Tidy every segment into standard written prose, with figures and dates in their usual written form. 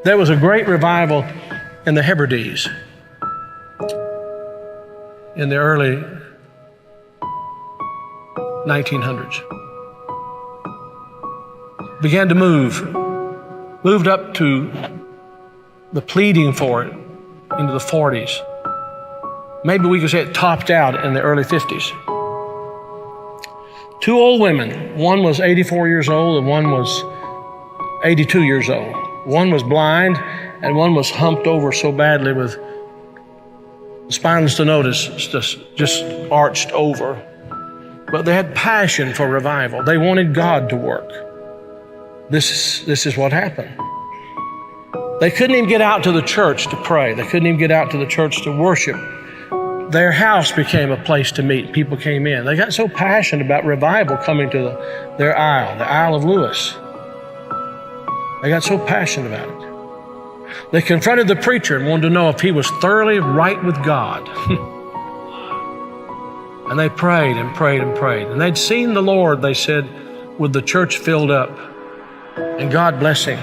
There was a great revival in the Hebrides in the early 1900s. Began to moved up to the pleading for it into the 40s. Maybe we could say it topped out in the early 50s. Two old women, one was 84 years old and one was 82 years old. One was blind and one was humped over so badly with spinal stenosis, just arched over. But they had passion for revival. They wanted God to work. This is what happened. They couldn't even get out to the church to pray. They couldn't even get out to the church to worship. Their house became a place to meet. People came in. They got so passionate about revival coming to their isle, the Isle of Lewis. They got so passionate about it. They confronted the preacher and wanted to know if he was thoroughly right with God. And they prayed and prayed and prayed. And they'd seen the Lord, they said, with the church filled up and God blessing,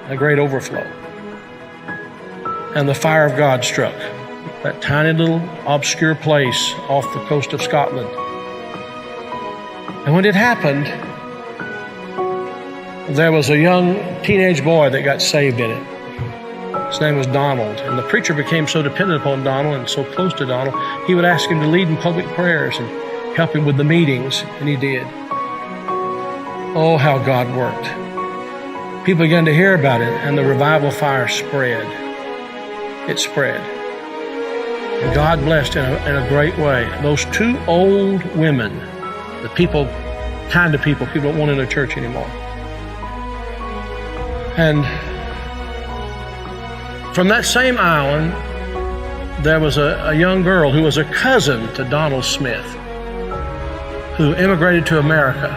a great overflow. And the fire of God struck that tiny little obscure place off the coast of Scotland. And when it happened, there was a young teenage boy that got saved in it. His name was Donald. And the preacher became so dependent upon Donald and so close to Donald, he would ask him to lead in public prayers and help him with the meetings, and he did. Oh, how God worked. People began to hear about it, and the revival fire spread. It spread. And God blessed in a great way. Those two old women, the kind of people don't want in a church anymore. And from that same island, there was a young girl who was a cousin to Donald Smith, who immigrated to America.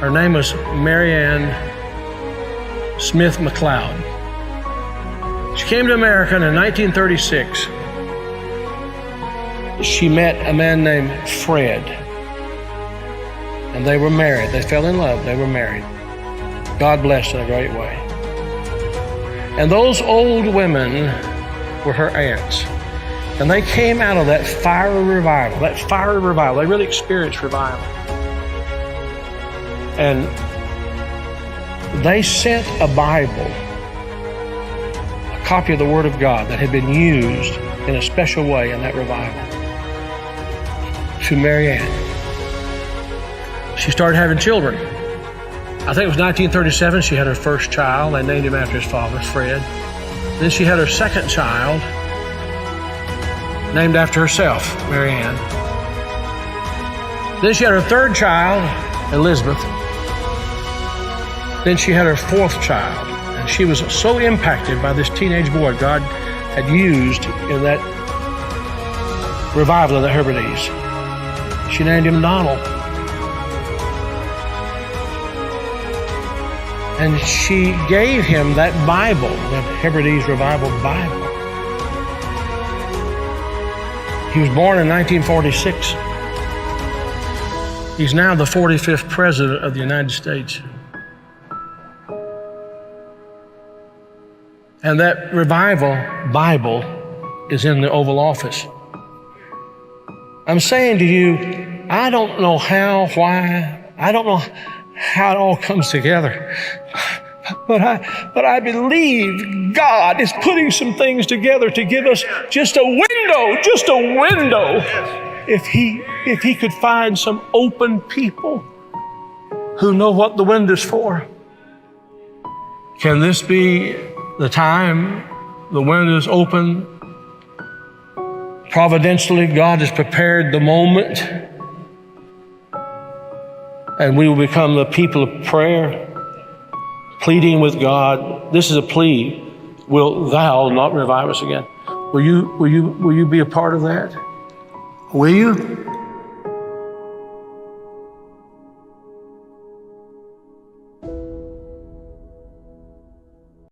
Her name was Mary Ann Smith McLeod. She came to America in 1936. She met a man named Fred, and they were married. They fell in love. They were married. God blessed in a great way. And those old women were her aunts. And they came out of that fiery revival, They really experienced revival. And they sent a Bible, a copy of the Word of God that had been used in a special way in that revival, to Mary Ann. She started having children. I think it was 1937, she had her first child. They named him after his father, Fred. Then she had her second child, named after herself, Mary Ann. Then she had her third child, Elizabeth. Then she had her fourth child. And she was so impacted by this teenage boy God had used in that revival of the Hebrides. She named him Donald. And she gave him that Bible, that Hebrides Revival Bible. He was born in 1946. He's now the 45th President of the United States. And that Revival Bible is in the Oval Office. I'm saying to you, I don't know how, why, I don't know how it all comes together. But I believe God is putting some things together to give us just a window. If he could find some open people who know what the window's for. Can this be the time the window's open? Providentially, God has prepared the moment, and we will become the people of prayer, pleading with God. This is a plea. Will thou not revive us again? Will you be a part of that? Will you?